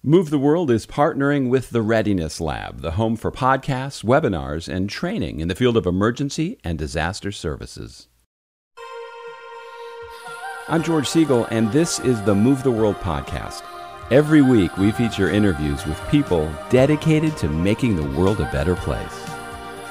Move the World is partnering with the Readiness Lab, the home for podcasts, webinars, and training in the field of emergency and disaster services. I'm George Siegel, and this is the Move the World podcast. Every week, we feature interviews with people dedicated to making the world a better place.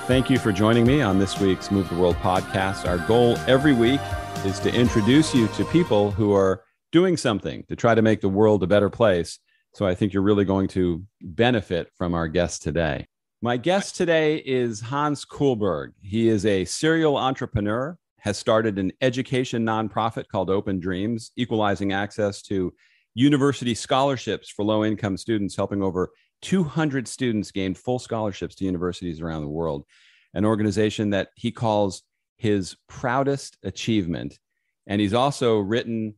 Thank you for joining me on this week's Move the World podcast. Our goal every week is to introduce you to people who are doing something to try to make the world a better place. So I think you're really going to benefit from our guest today. My guest today is Hans Kullberg. He is a serial entrepreneur, has started an education nonprofit called Open Dreams, equalizing access to university scholarships for low-income students, helping over 200 students gain full scholarships to universities around the world, an organization that he calls his proudest achievement. And he's also written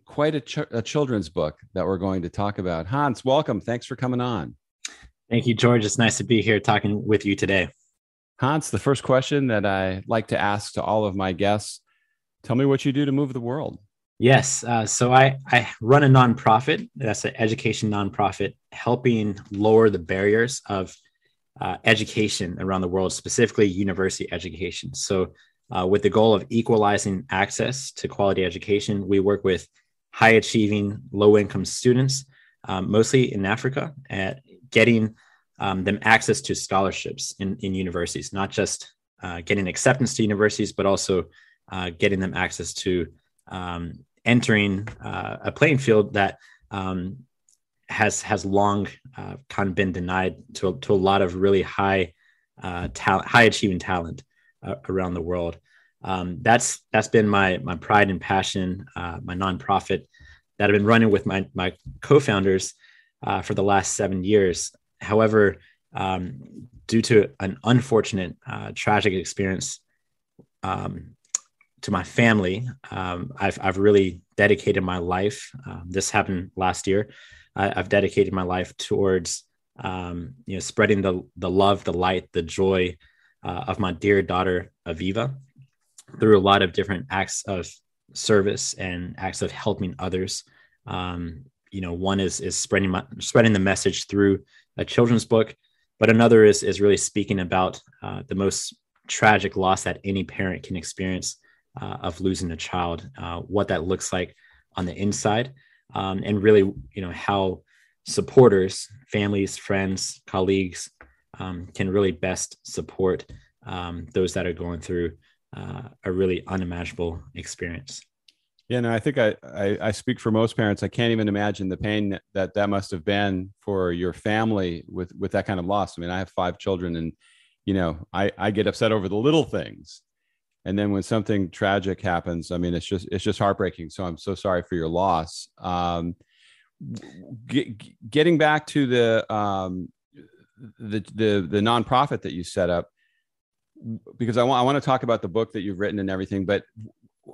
quite a children's book that we're going to talk about. Hans, welcome. Thanks for coming on. Thank you, George. It's nice to be here talking with you today. Hans, the first question that I like to ask to all of my guests, tell me what you do to move the world. Yes. So I run a nonprofit. That's an education nonprofit, helping lower the barriers of education around the world, specifically university education. So with the goal of equalizing access to quality education, we work with high achieving, low income students, mostly in Africa, at getting them access to scholarships in universities, not just getting acceptance to universities, but also getting them access to entering a playing field that has long kind of been denied to a lot of really high achieving talent around the world. That's been my pride and passion, my nonprofit that I've been running with my co-founders for the last 7 years. However, due to an unfortunate tragic experience to my family, I've really dedicated my life. This happened last year. I've dedicated my life towards spreading the love, the light, the joy of my dear daughter Aviva through a lot of different acts of service and acts of helping others. One is spreading the message through a children's book, but another is really speaking about the most tragic loss that any parent can experience of losing a child, what that looks like on the inside, and really, how supporters, families, friends, colleagues can really best support those that are going through a really unimaginable experience. Yeah, no, I think I speak for most parents. I can't even imagine the pain that must have been for your family with that kind of loss. I mean, I have 5 children, and I get upset over the little things, and then when something tragic happens, I mean, it's just heartbreaking. So I'm so sorry for your loss. Getting back to the nonprofit that you set up, because I want to talk about the book that you've written and everything, but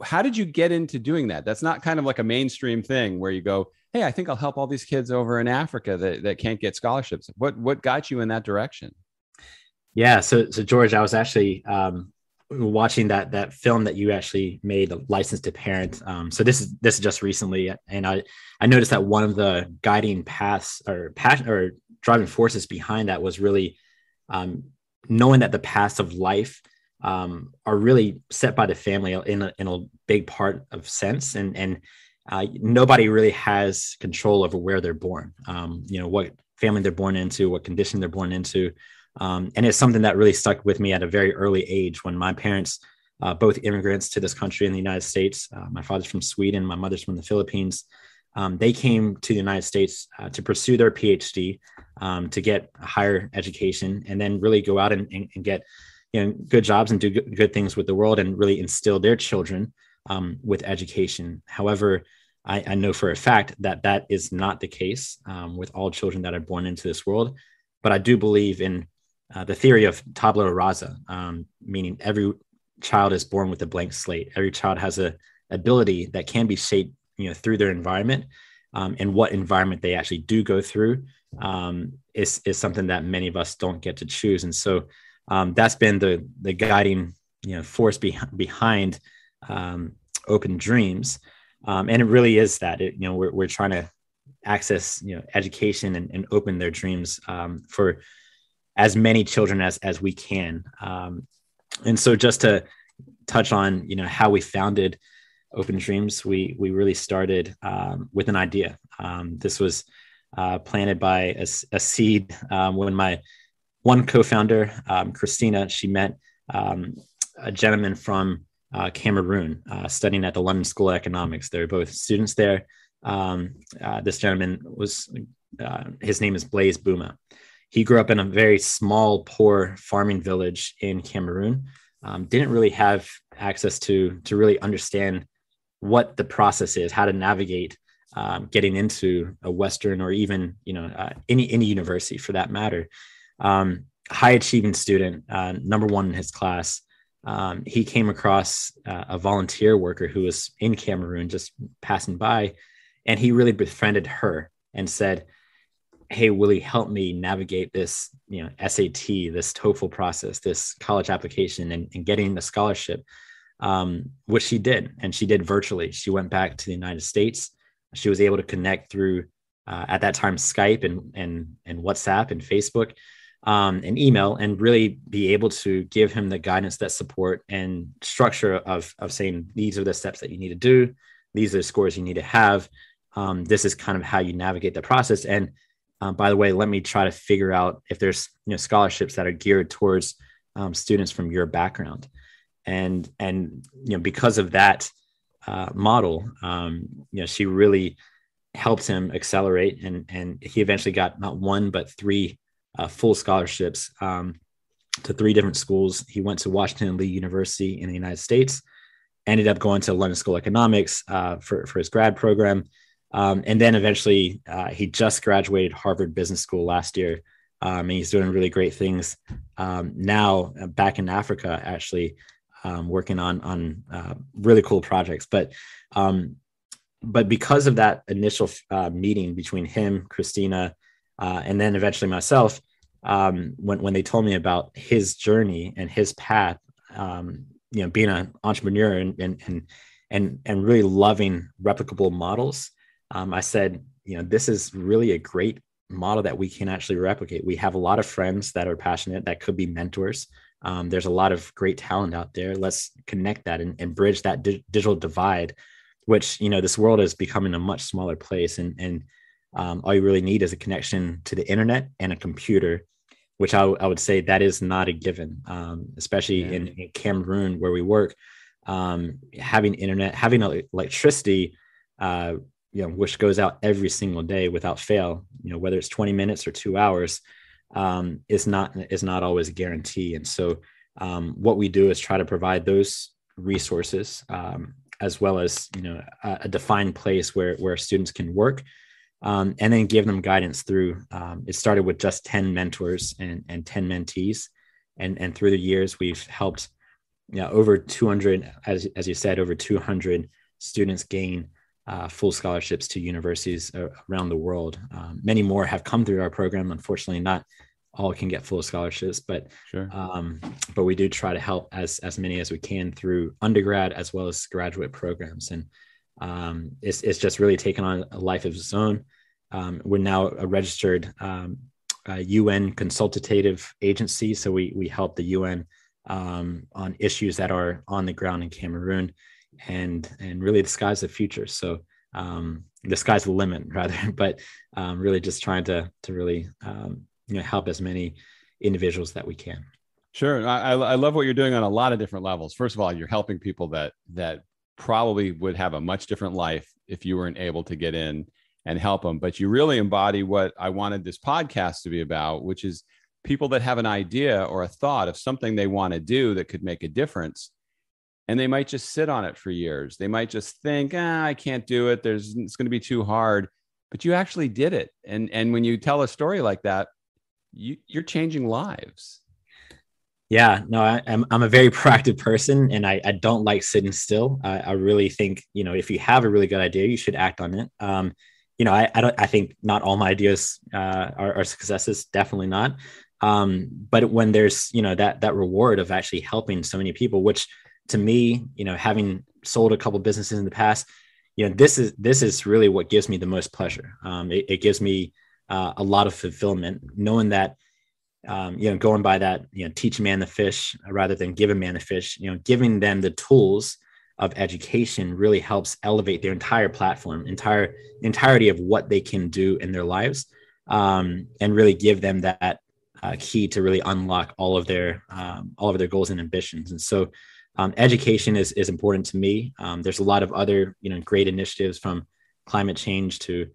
how did you get into doing that? That's not kind of like a mainstream thing where you go, hey, I think I'll help all these kids over in Africa that can't get scholarships. What got you in that direction? Yeah. So George, I was actually watching that film that you actually made, License to Parent. So this is just recently, and I noticed that one of the guiding paths or driving forces behind that was really knowing that the paths of life are really set by the family in a big part of sense, and nobody really has control over where they're born, what family they're born into, what condition they're born into. And it's something that really stuck with me at a very early age when my parents, both immigrants to this country in the United States, my father's from Sweden, my mother's from the Philippines. They came to the United States to pursue their PhD, to get a higher education, and then really go out and get good jobs and do good things with the world, and really instill their children with education. However, I know for a fact that is not the case with all children that are born into this world. But I do believe in the theory of tabula rasa, meaning every child is born with a blank slate. Every child has a ability that can be shaped, through their environment, and what environment they actually do go through is something that many of us don't get to choose. And so that's been the guiding force behind Open Dreams, and it really is that we're trying to access, education and open their dreams for as many children as we can. And so just to touch on, how we founded Open Dreams, we really started with an idea. This was planted by a seed when my one co-founder, Christina, she met a gentleman from Cameroon studying at the London School of Economics. They're both students there. This gentleman his name is Blaise Bouma. He grew up in a very small, poor farming village in Cameroon. Didn't really have access to really understand what the process is, how to navigate getting into a Western or even any university for that matter. High achieving student, number one in his class. He came across a volunteer worker who was in Cameroon just passing by, and he really befriended her and said, "Hey, will you help me navigate this, SAT, this TOEFL process, this college application and getting the scholarship?" Which she did, and she did virtually. She went back to the United States. She was able to connect through, at that time, Skype and WhatsApp and Facebook and email, and really be able to give him the guidance, that support and structure of saying, these are the steps that you need to do. These are the scores you need to have. This is kind of how you navigate the process. And by the way, let me try to figure out if there's scholarships that are geared towards students from your background. And because of that model, she really helped him accelerate, and he eventually got not one but three full scholarships to three different schools. He went to Washington Lee University in the United States, ended up going to London School of Economics for his grad program. And then eventually he just graduated Harvard Business School last year. And he's doing really great things now back in Africa, actually working on really cool projects. But because of that initial meeting between him, Christina, and then eventually myself, when they told me about his journey and his path, being an entrepreneur and really loving replicable models, I said, this is really a great model that we can actually replicate. We have a lot of friends that are passionate, that could be mentors. There's a lot of great talent out there. Let's connect that and bridge that digital divide, which, this world is becoming a much smaller place. And all you really need is a connection to the internet and a computer, which I would say that is not a given, especially in Cameroon where we work. Having internet, having electricity, which goes out every single day without fail, whether it's 20 minutes or 2 hours, is not always a guarantee. And so what we do is try to provide those resources, as well as, a defined place where students can work, and then give them guidance through. It started with just 10 mentors and 10 mentees. And through the years, we've helped over 200, as you said, over 200 students gain full scholarships to universities around the world. Many more have come through our program. Unfortunately, not all can get full scholarships, but sure. But we do try to help as many as we can through undergrad as well as graduate programs. And it's just really taken on a life of its own. We're now a registered UN consultative agency, so we help the UN on issues that are on the ground in Cameroon. And really the sky's the future. So the sky's the limit rather, but really just trying to really, help as many individuals that we can. Sure. I love what you're doing on a lot of different levels. First of all, you're helping people that probably would have a much different life if you weren't able to get in and help them. But you really embody what I wanted this podcast to be about, which is people that have an idea or a thought of something they want to do that could make a difference. And they might just sit on it for years. They might just think, I can't do it. It's going to be too hard. But you actually did it. And when you tell a story like that, you're changing lives. Yeah, no, I'm a very proactive person, and I don't like sitting still. I really think, if you have a really good idea, you should act on it. I think not all my ideas are successes, definitely not. But when there's, that reward of actually helping so many people, which to me, having sold a couple businesses in the past, this is really what gives me the most pleasure. It gives me a lot of fulfillment, knowing that, going by that, teach a man the fish rather than give a man the fish, giving them the tools of education really helps elevate their entire platform, entirety of what they can do in their lives, and really give them that key to really unlock all of their goals and ambitions. And so education is important to me. There's a lot of other, great initiatives, from climate change to,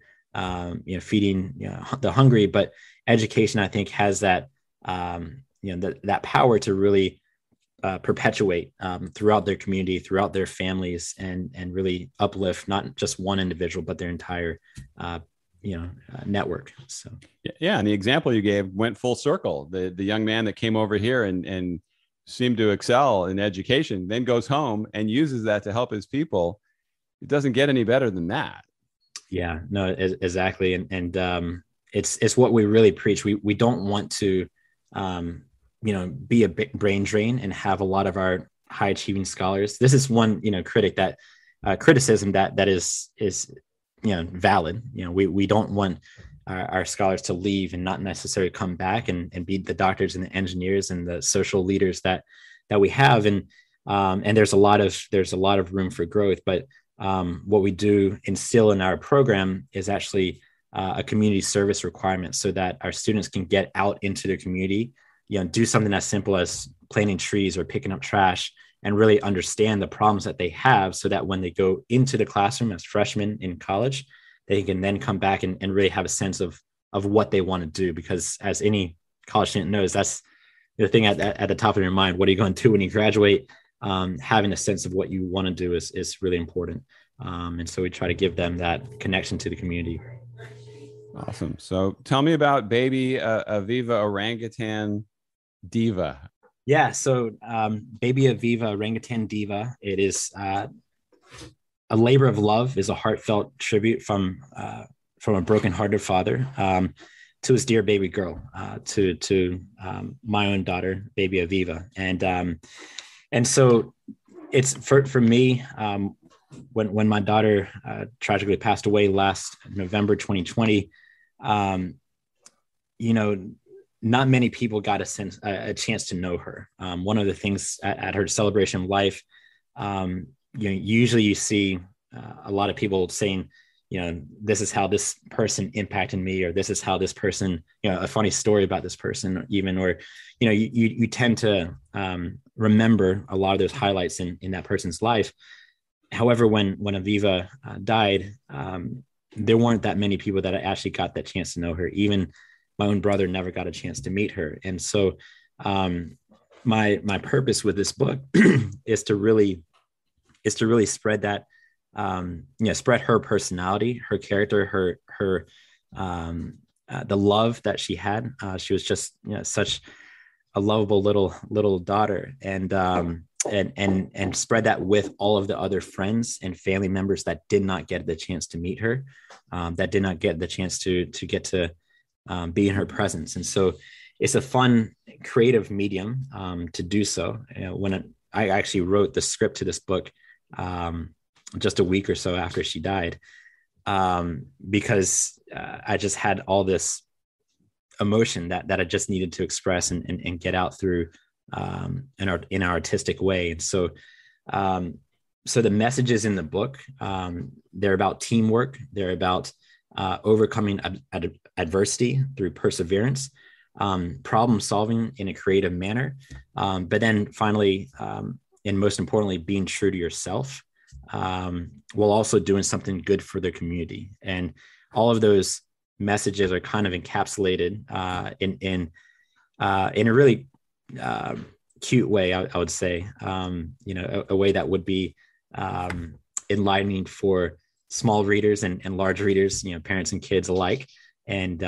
feeding, the hungry, but education, I think, has that, that power to really perpetuate throughout their community, throughout their families, and really uplift not just one individual, but their entire, network. So yeah, and the example you gave went full circle. The young man that came over here and seemed to excel in education, then goes home and uses that to help his people. It doesn't get any better than that. Yeah, no, exactly, and it's what we really preach. We don't want to, be a big brain drain and have a lot of our high achieving scholars. This is one, criticism that is valid. We don't want our scholars to leave and not necessarily come back and be the doctors and the engineers and the social leaders that we have. And there's a lot of room for growth. But what we do instill in our program is actually a community service requirement, so that our students can get out into the community, do something as simple as planting trees or picking up trash, and really understand the problems that they have, so that when they go into the classroom as freshmen in college, they can then come back and really have a sense of what they want to do. Because as any college student knows, that's the thing at the top of your mind. What are you going to do when you graduate? Having a sense of what you want to do is really important. And so we try to give them that connection to the community. Awesome. So tell me about baby Aviva Orangutan Diva. Yeah. So baby Aviva Orangutan Diva, it is a labor of love, is a heartfelt tribute from a brokenhearted father to his dear baby girl, to my own daughter, baby Aviva. And so it's for me, when my daughter tragically passed away last November 2020, not many people got a chance to know her. One of the things at her celebration of life, usually you see a lot of people saying, this is how this person impacted me, or this is how this person, a funny story about this person, even, or, you tend to remember a lot of those highlights in that person's life. However, when Aviva died, there weren't that many people that actually got that chance to know her. Even my own brother never got a chance to meet her. And so my purpose with this book is to really spread that, spread her personality, her character, her the love that she had. She was just such a lovable little daughter, and spread that with all of the other friends and family members that did not get the chance to meet her, that did not get the chance to get to be in her presence. And so it's a fun, creative medium to do so. When I actually wrote the script to this book just a week or so after she died, because I just had all this emotion that I just needed to express and get out through in an artistic way. And so the messages in the book, they're about teamwork. They're about overcoming adversity through perseverance, problem solving in a creative manner, but then finally, and most importantly, being true to yourself, while also doing something good for the community. And all of those messages are kind of encapsulated in a really cute way, I would say, a way that would be enlightening for small readers and large readers, parents and kids alike, and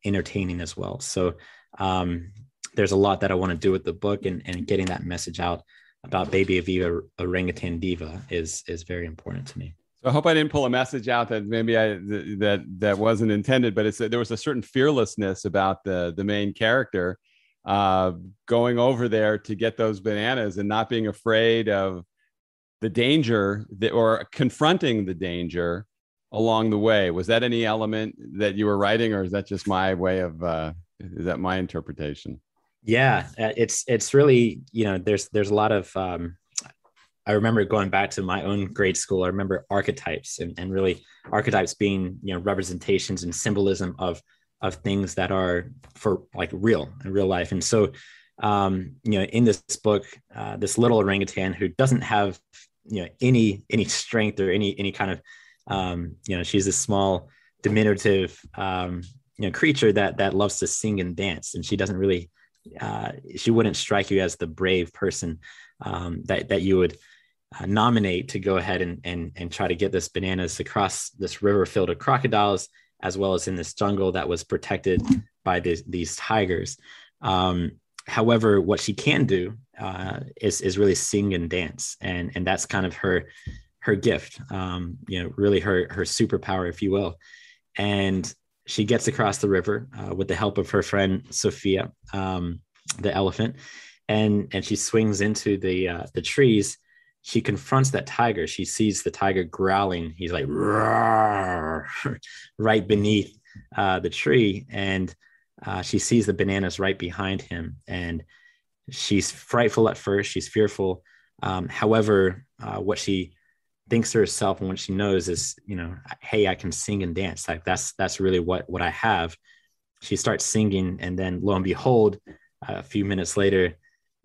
entertaining as well. So there's a lot that I want to do with the book, and getting that message out about baby Aviva Orangutan Diva is very important to me. So I hope I didn't pull a message out that maybe that wasn't intended, but there was a certain fearlessness about the main character going over there to get those bananas and not being afraid of the danger or confronting the danger along the way. Was that any element that you were writing, or is that just my way of, is that my interpretation? Yeah, it's really, there's a lot of, I remember going back to my own grade school. I remember archetypes and really archetypes being, representations and symbolism of things that are for like real in real life. And so, in this book, this little orangutan who doesn't have, any strength or any kind of, she's this small, diminutive, creature that loves to sing and dance. And she doesn't really, she wouldn't strike you as the brave person that you would nominate to go ahead and try to get this bananas across this river filled with crocodiles, as well as in this jungle that was protected by these tigers. However, what she can do is really sing and dance, and that's kind of her gift, really her superpower, if you will. And she gets across the river with the help of her friend Sophia, the elephant, and she swings into the trees. She confronts that tiger. She sees the tiger growling. He's like, roar, right beneath the tree. And she sees the bananas right behind him. And she's frightful at first. She's fearful. However, what she thinks to herself and what she knows is, hey, I can sing and dance. Like that's really what I have. She starts singing, and then lo and behold, a few minutes later,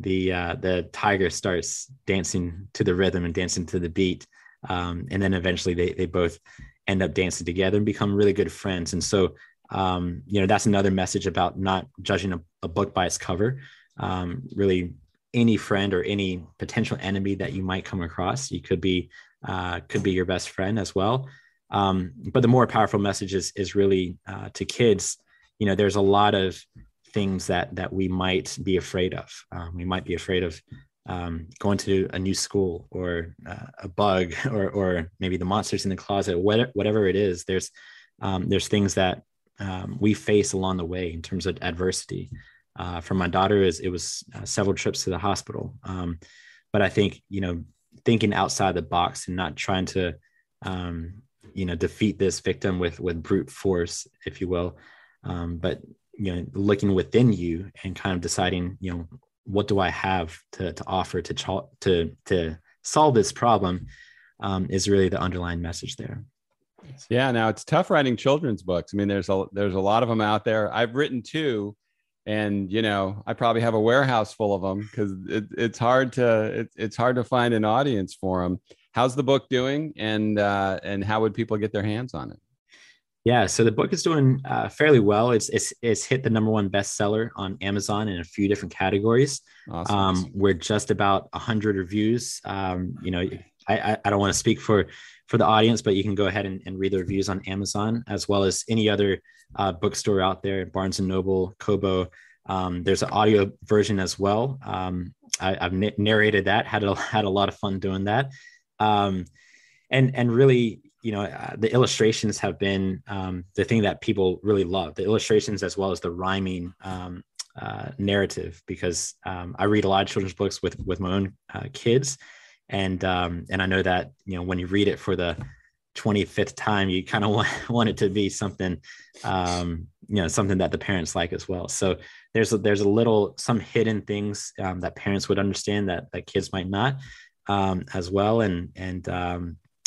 the tiger starts dancing to the rhythm and dancing to the beat. And then eventually they both end up dancing together and become really good friends. And so, that's another message about not judging a book by its cover. Really, any friend or any potential enemy that you might come across, you could be your best friend as well. But the more powerful message is really to kids. There's a lot of things that we might be afraid of. We might be afraid of going to a new school, or a bug, or maybe the monsters in the closet, whatever it is. There's things that we face along the way in terms of adversity. For my daughter, it was several trips to the hospital. But I think, thinking outside the box and not trying to, defeat this victim with brute force, if you will. But, looking within you and kind of deciding, what do I have to offer to solve this problem, is really the underlying message there. Yeah. Now it's tough writing children's books. I mean, there's a lot of them out there. I've written two, and, I probably have a warehouse full of them, because it's hard to find an audience for them. How's the book doing, and how would people get their hands on it? Yeah, so the book is doing fairly well. It's hit the #1 bestseller on Amazon in a few different categories. Awesome. We're just about 100 reviews. I don't want to speak for the audience, but you can go ahead and read the reviews on Amazon, as well as any other bookstore out there, Barnes & Noble, Kobo. There's an audio version as well. I've narrated that, had a lot of fun doing that. And really, the illustrations have been the thing that people really love, the illustrations as well as the rhyming narrative, because I read a lot of children's books with my own kids. And I know that, when you read it for the 25th time, you kind of want it to be something, something that the parents like as well. So there's some hidden things that parents would understand that kids might not, as well. And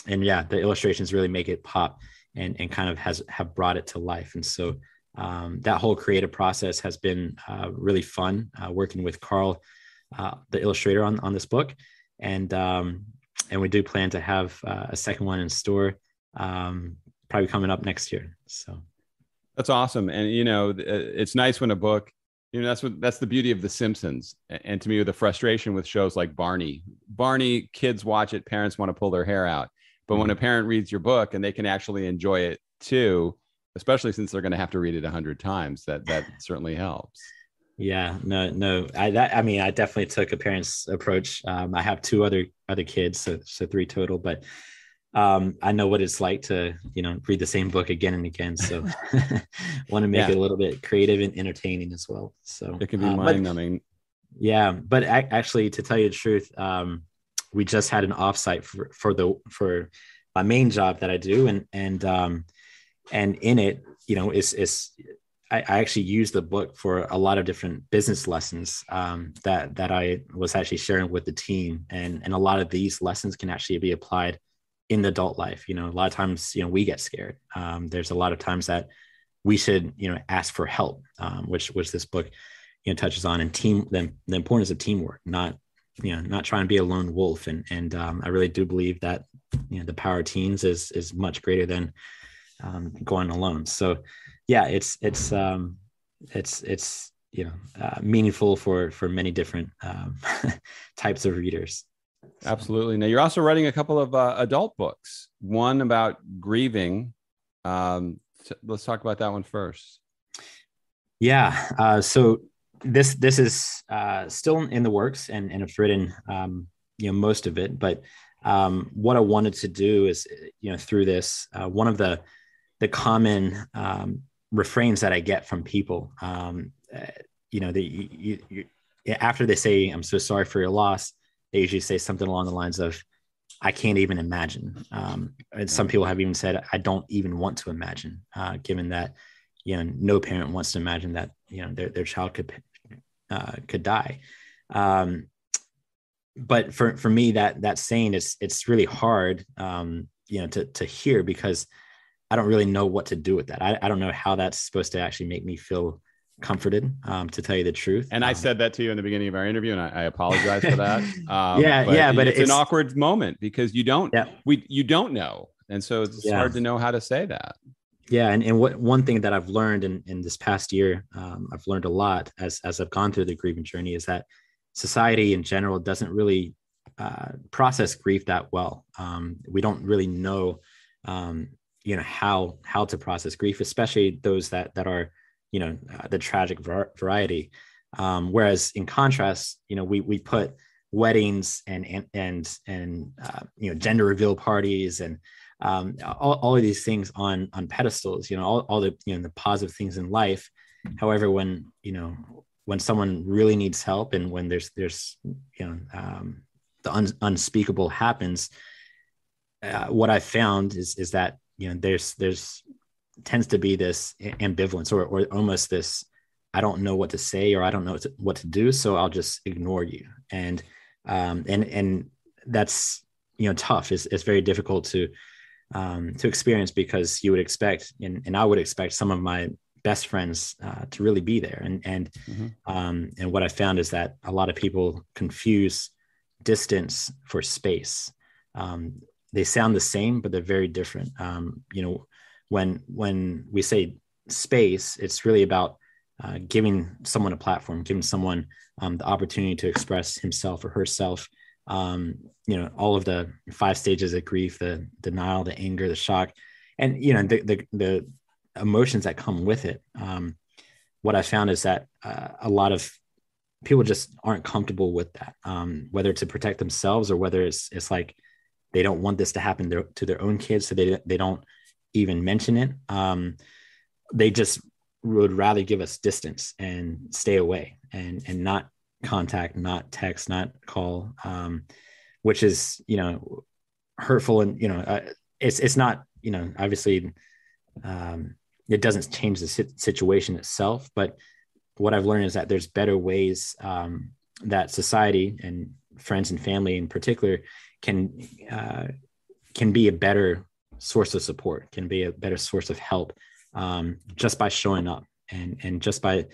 yeah, the illustrations really make it pop and kind of have brought it to life. And so that whole creative process has been really fun, working with Carl, the illustrator on this book. And we do plan to have a second one in store, probably coming up next year. So that's awesome. And, it's nice when a book, that's the beauty of The Simpsons. And to me, the frustration with shows like Barney, kids watch it, parents want to pull their hair out. But when a parent reads your book and they can actually enjoy it too, especially since they're going to have to read it 100 times, that certainly helps. Yeah, no. I definitely took a parent's approach. I have 2 other kids, so 3 total, but I know what it's like to, read the same book again and again. So want to make it a little bit creative and entertaining as well. So it can be mind numbing. Yeah. But actually, to tell you the truth, we just had an offsite for my main job that I do, and in it, I actually used the book for a lot of different business lessons that I was actually sharing with the team, and a lot of these lessons can actually be applied in the adult life. A lot of times, we get scared. There's a lot of times that we should, ask for help, which this book, touches on, and the importance of teamwork, not trying to be a lone wolf. And I really do believe that, the power of teams is much greater than going alone. So yeah, it's meaningful for many different types of readers. Absolutely. Now, you're also writing a couple of adult books, one about grieving. Let's talk about that one first. Yeah. So this is still in the works, and I've written most of it. But what I wanted to do is, through this, one of the common refrains that I get from people, after they say, "I'm so sorry for your loss," they usually say something along the lines of, "I can't even imagine." And some people have even said, "I don't even want to imagine," given that, no parent wants to imagine that, their child could die. But for me, that saying, it's really hard, to hear, because I don't really know what to do with that. I don't know how that's supposed to actually make me feel comforted, to tell you the truth. And I said that to you in the beginning of our interview, and I apologize for that. But it's an awkward moment, because you don't know. And so it's hard to know how to say that. Yeah. And one thing that I've learned in this past year, I've learned a lot as I've gone through the grieving journey, is that society in general doesn't really process grief that well. We don't really know, how to process grief, especially those that are, the tragic variety. Whereas in contrast, we put weddings and gender reveal parties and all of these things on pedestals, all the, the positive things in life. However, when someone really needs help, and when there's the unspeakable happens, what I found is that, there's tends to be this ambivalence, or almost this, I don't know what to say, or I don't know what to do, so I'll just ignore you. And that's, tough. It's very difficult to experience, because you would expect, and I would expect, some of my best friends to really be there. And what I found is that a lot of people confuse distance for space. They sound the same, but they're very different. When we say space, it's really about giving someone a platform, giving someone the opportunity to express himself or herself. All of the 5 stages of grief: the denial, the anger, the shock, and the emotions that come with it. What I found is that a lot of people just aren't comfortable with that, whether to protect themselves, or whether it's like they don't want this to happen to their own kids, so they don't even mention it. They just would rather give us distance and stay away, and not contact, not text, not call, which is, hurtful. And, it's not, obviously, it doesn't change the situation itself. But what I've learned is that there's better ways that society, and friends and family in particular, can be a better source of support, can be a better source of help, just by showing up, and just by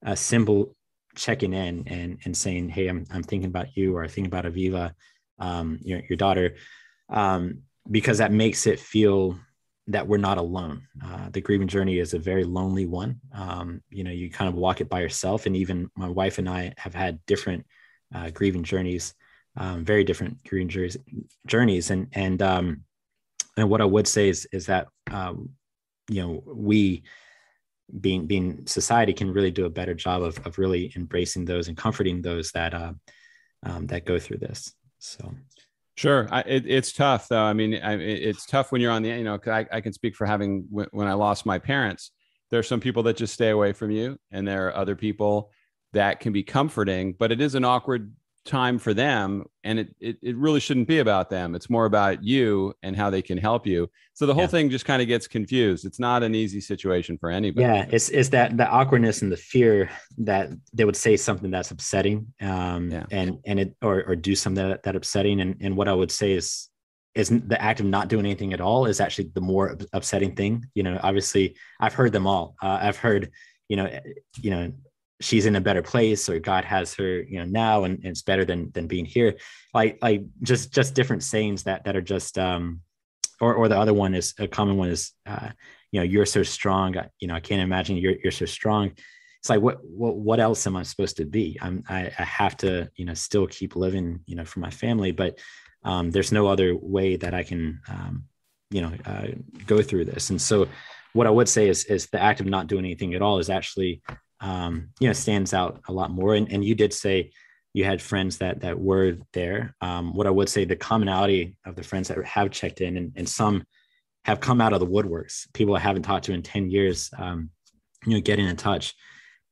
a simple checking in and saying, "Hey, I'm thinking about you," or "I think about Aviva, your daughter," because that makes it feel that we're not alone. The grieving journey is a very lonely one. You kind of walk it by yourself, and even my wife and I have had different grieving journeys, very different grieving journeys, and what I would say is that we, being society, can really do a better job of really embracing those and comforting those that go through this. So. Sure. It's tough, though. I mean, it's tough when you're on the, 'cause I can speak for having, when I lost my parents, there are some people that just stay away from you, and there are other people that can be comforting, but it is an awkward time for them, and it really shouldn't be about them. It's more about you and how they can help you. So the whole thing just kind of gets confused. It's not an easy situation for anybody. Yeah, it's that the awkwardness and the fear that they would say something that's upsetting, and it or do something that upsetting. And what I would say is the act of not doing anything at all is actually the more upsetting thing. Obviously I've heard them all. I've heard, she's in a better place, or God has her, now, and it's better than being here. Like just different sayings that are just, or the other one is a common one is, you're so strong. I can't imagine you're so strong. It's like, what else am I supposed to be? I have to, still keep living, for my family, but there's no other way that I can, go through this. And so what I would say is the act of not doing anything at all is actually, stands out a lot more. And you did say you had friends that were there. What I would say, the commonality of the friends that have checked in, and some have come out of the woodworks, people I haven't talked to in 10 years, getting in touch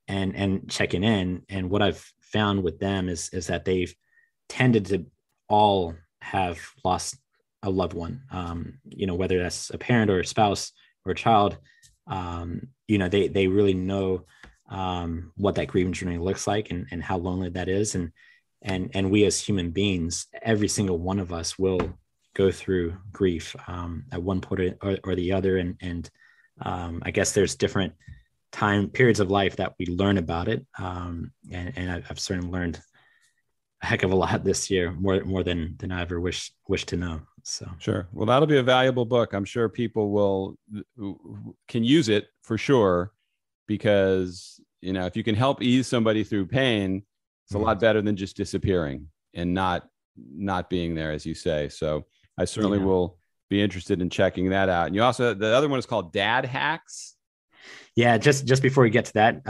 and checking in. And what I've found with them is that they've tended to all have lost a loved one, whether that's a parent or a spouse or a child. They really know what that grieving journey looks like, and how lonely that is. And we as human beings, every single one of us will go through grief at one point or the other. And I guess there's different time periods of life that we learn about it. And I've certainly learned a heck of a lot this year, more than I ever wish to know. So sure. Well, that'll be a valuable book. I'm sure people can use it for sure, because, if you can help ease somebody through pain, it's a lot better than just disappearing and not being there, as you say. So I certainly will be interested in checking that out. And you also, the other one is called Dad Hacks. Yeah. Just before we get to that,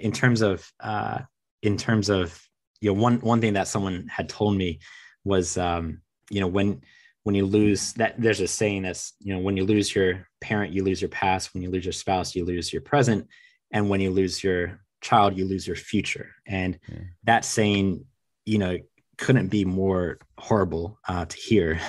in terms of, one thing that someone had told me was, when you lose that, there's a saying that's, when you lose your parent, you lose your past. When you lose your spouse, you lose your present. And when you lose your child, you lose your future. And that saying, couldn't be more horrible to hear,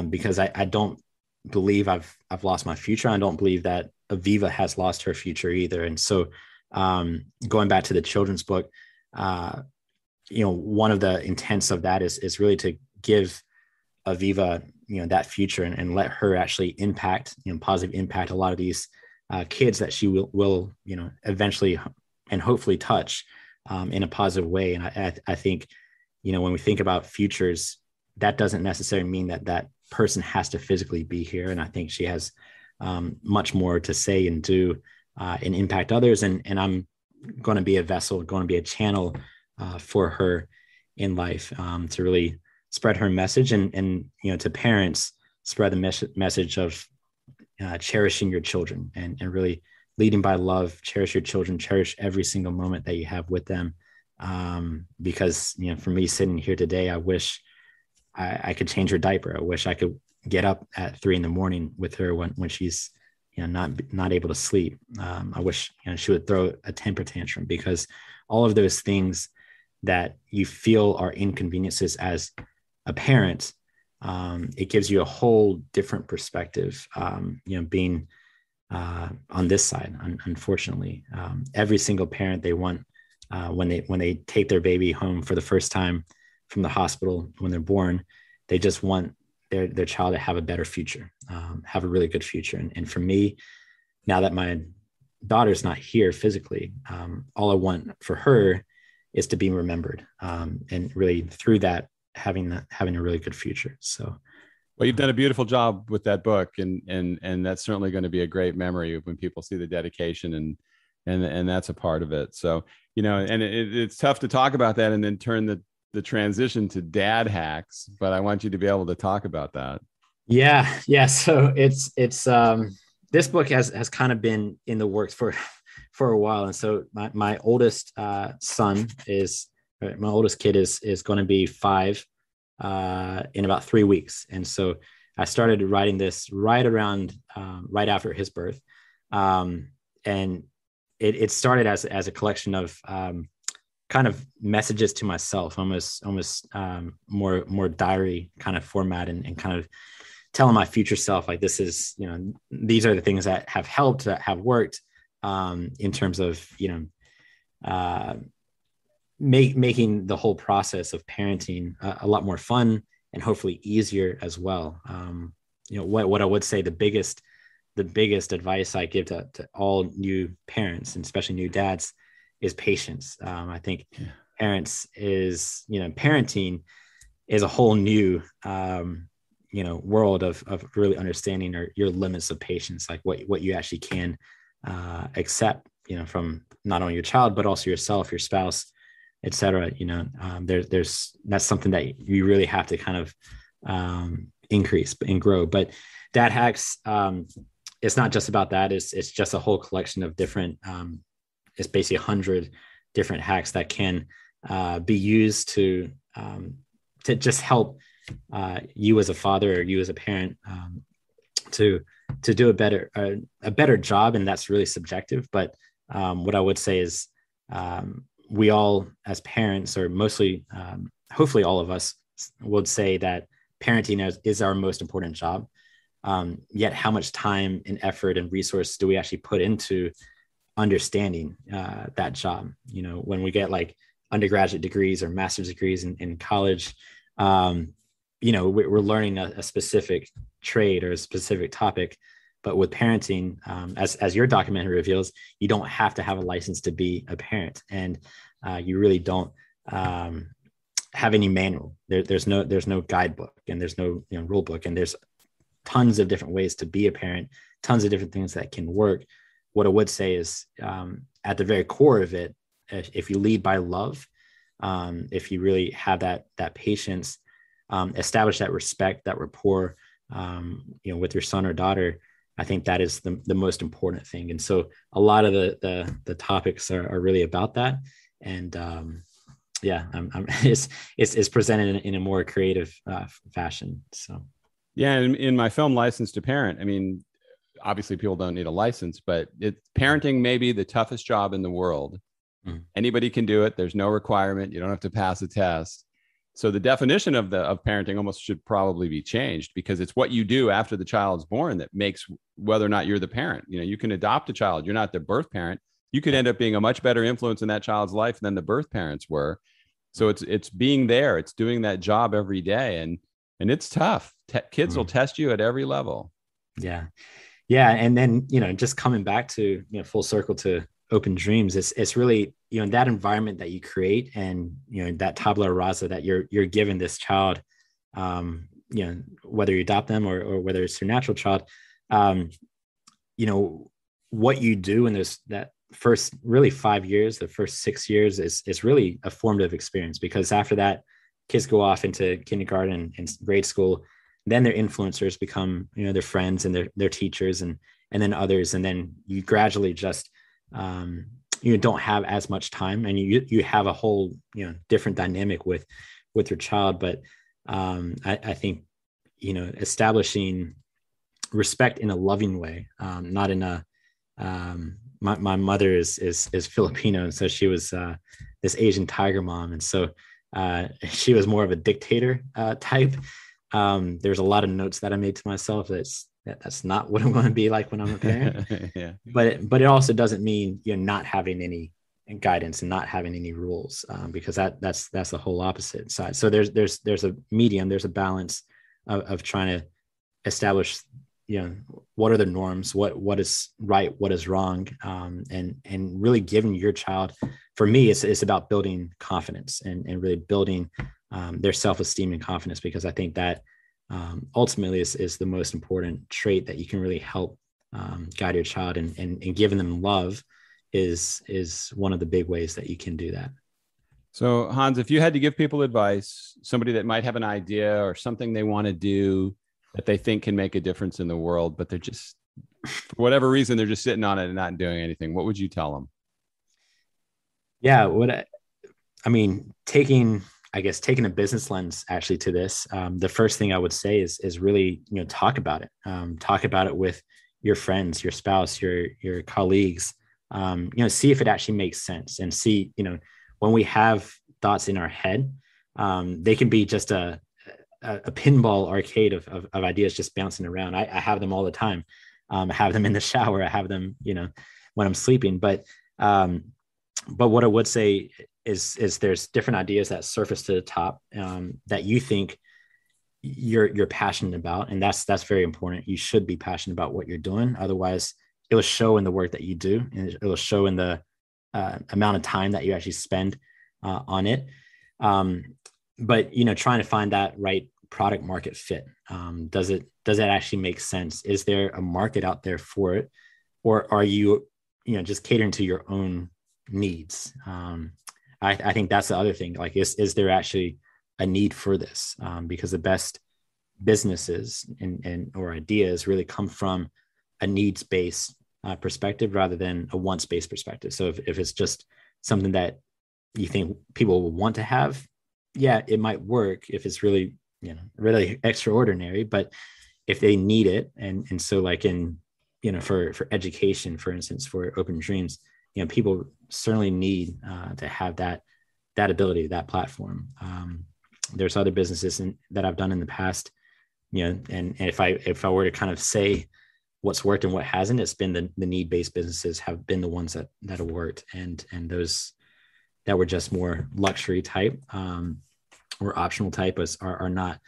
because I don't believe I've lost my future. I don't believe that Aviva has lost her future either. And so going back to the children's book, one of the intents of that is really to give Aviva, that future, and let her actually impact, positive impact a lot of these kids that she will eventually and hopefully touch in a positive way. And I think, when we think about futures, that doesn't necessarily mean that person has to physically be here. And I think she has much more to say and do and impact others. And I'm going to be a vessel, going to be a channel for her in life, to really spread her message, and to parents, spread the message of cherishing your children, and really leading by love. Cherish your children, cherish every single moment that you have with them. Because, for me sitting here today, I wish I could change her diaper. I wish I could get up at 3 a.m. with her when she's, not able to sleep. I wish, she would throw a temper tantrum, because all of those things that you feel are inconveniences as a parent, it gives you a whole different perspective, being on this side. Unfortunately, every single parent, they want, when they take their baby home for the first time from the hospital when they're born, they just want their child to have a better future, have a really good future. And for me, now that my daughter's not here physically, all I want for her is to be remembered, and really through that, having a really good future. So, well, you've done a beautiful job with that book, and that's certainly going to be a great memory when people see the dedication, and that's a part of it. So, and it's tough to talk about that and then turn the transition to Dad Hacks, but I want you to be able to talk about that. Yeah. So it's this book has kind of been in the works for a while. And so my oldest my oldest kid is going to be 5 in about 3 weeks. And so I started writing this right after his birth. And it started as a collection of kind of messages to myself, almost more diary kind of format, and kind of telling my future self, like, this is, these are the things that have helped, that have worked, in terms of, making the whole process of parenting a lot more fun and hopefully easier as well. What I would say, the biggest advice I give to all new parents, and especially new dads, is patience. I think parenting is a whole new, world of really understanding your limits of patience, like what you actually can accept, from not only your child, but also yourself, your spouse, etc. There's that's something that you really have to kind of increase and grow. But dad hacks, it's not just about that. It's just a whole collection of different, it's basically 100 different hacks that can be used to just help you as a father, or you as a parent, to do a better job. And that's really subjective. But what I would say is, we all, as parents, or mostly, hopefully all of us, would say that parenting is our most important job. Yet how much time and effort and resource do we actually put into understanding that job? When we get like undergraduate degrees or master's degrees in college, we're learning a specific trade or a specific topic. But with parenting, as your documentary reveals, you don't have to have a license to be a parent, and you really don't have any manual. There's no guidebook, and there's no rule book, and there's tons of different ways to be a parent, tons of different things that can work. What I would say is, at the very core of it, if you lead by love, if you really have that patience, establish that respect, that rapport, with your son or daughter, I think that is the most important thing. And so a lot of the topics are really about that. And it's presented in a more creative fashion. So. Yeah. In my film, License to Parent, I mean, obviously people don't need a license, but parenting may be the toughest job in the world. Anybody can do it. There's no requirement. You don't have to pass a test. So the definition of parenting almost should probably be changed, because it's what you do after the child's born that makes whether or not you're the parent. You can adopt a child. You're not the birth parent. You could end up being a much better influence in that child's life than the birth parents were. So it's being there. It's doing that job every day. And it's tough. Kids will test you at every level. Yeah. Yeah. And then, just coming back to, full circle to open dreams, it's really, that environment that you create, and, that tabula rasa that you're given this child, whether you adopt them or whether it's your natural child, what you do in that first really 5 years, the first 6 years is really a formative experience, because after that, kids go off into kindergarten and grade school. Then their influencers become, their friends and their teachers, and then others. And then you gradually just, you don't have as much time, and you have a whole, different dynamic with your child. But I think, establishing respect in a loving way, not in a, my mother is Filipino. And so she was this Asian tiger mom. And so she was more of a dictator type. There's a lot of notes that I made to myself that's not what I'm going to be like when I'm a parent. Yeah. But it also doesn't mean you're not having any guidance and not having any rules, because that's the whole opposite side. So there's a medium, there's a balance of trying to establish, what are the norms, what is right, what is wrong, and really giving your child. For me, it's about building confidence and really building their self-esteem and confidence, because I think that ultimately is the most important trait that you can really help guide your child, and giving them love is one of the big ways that you can do that. So Hans, if you had to give people advice, somebody that might have an idea or something they want to do that they think can make a difference in the world, but they're just, for whatever reason, they're just sitting on it and not doing anything, what would you tell them? Yeah, taking a business lens actually to this, the first thing I would say is really, talk about it. Talk about it with your friends, your spouse, your colleagues, see if it actually makes sense, and see, when we have thoughts in our head, they can be just a pinball arcade of ideas just bouncing around. I have them all the time. I have them in the shower. I have them, when I'm sleeping. But what I would say is there's different ideas that surface to the top that you think you're passionate about, and that's very important. You should be passionate about what you're doing. Otherwise, it will show in the work that you do, and it will show in the amount of time that you actually spend on it. But trying to find that right product market fit. Does it actually make sense? Is there a market out there for it, or are you just catering to your own needs? I think that's the other thing. Like, is there actually a need for this? Because the best businesses and or ideas really come from a needs-based perspective rather than a wants-based perspective. So if it's just something that you think people will want to have, yeah, it might work if it's really, really extraordinary. But if they need it, and so like in, for education, for instance, for Open Dreams, people certainly need to have that ability, that platform. There's other businesses that I've done in the past, and if I were to kind of say what's worked and what hasn't, it's been the need-based businesses have been the ones that have worked, and those that were just more luxury type or optional type are not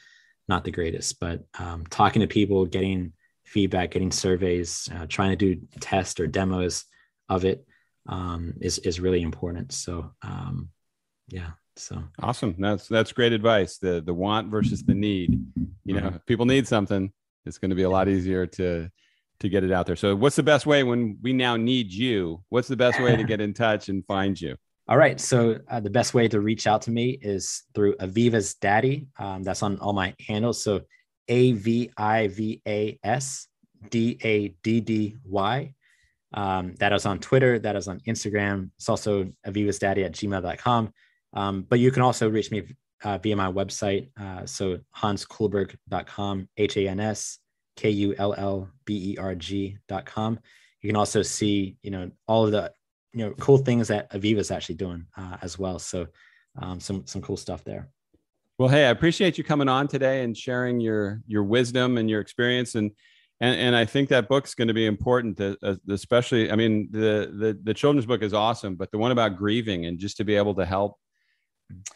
the greatest. But talking to people, getting feedback, getting surveys, trying to do tests or demos of it is really important. So yeah. So awesome. That's great advice. The want versus the need. If people need something, it's going to be a lot easier to get it out there. So what's the best way when we now need you? What's the best way to get in touch and find you? All right. So the best way to reach out to me is through Aviva's Daddy. That's on all my handles. So AVIVAS DADDY. That is on Twitter. That is on Instagram. It's also avivasdaddy@gmail.com. But you can also reach me via my website. So hanskullberg.com, HANSKULLBERG.com. You can also see, all of the, cool things that Aviva is actually doing as well. So some cool stuff there. Well, hey, I appreciate you coming on today and sharing your wisdom and your experience. And I think that book's going to be important, especially, I mean, the children's book is awesome, but the one about grieving and just to be able to help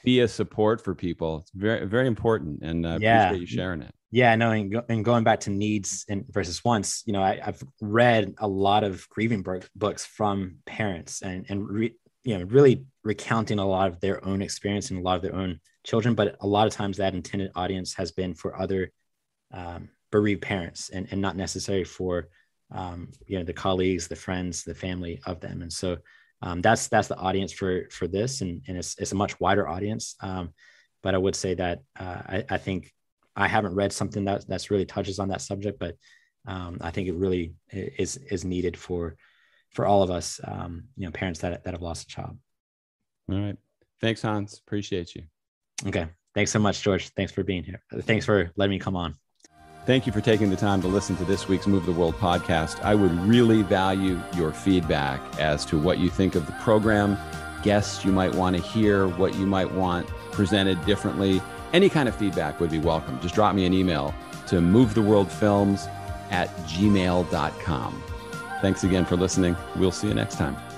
be a support for people, it's very, very important. And I appreciate you sharing it. Yeah, no, and going back to needs and versus wants, I've read a lot of grieving books from parents and really recounting a lot of their own experience and a lot of their own children. But a lot of times that intended audience has been for other bereaved parents and not necessarily for, the colleagues, the friends, the family of them. And so that's the audience for this. And it's a much wider audience. But I would say that I think I haven't read something that's really touches on that subject, but I think it really is needed for all of us, parents that have lost a child. All right. Thanks, Hans. Appreciate you. Okay. Thanks so much, George. Thanks for being here. Thanks for letting me come on. Thank you for taking the time to listen to this week's Move the World podcast. I would really value your feedback as to what you think of the program, guests you might want to hear, what you might want presented differently. Any kind of feedback would be welcome. Just drop me an email to movetheworldfilms@gmail.com. Thanks again for listening. We'll see you next time.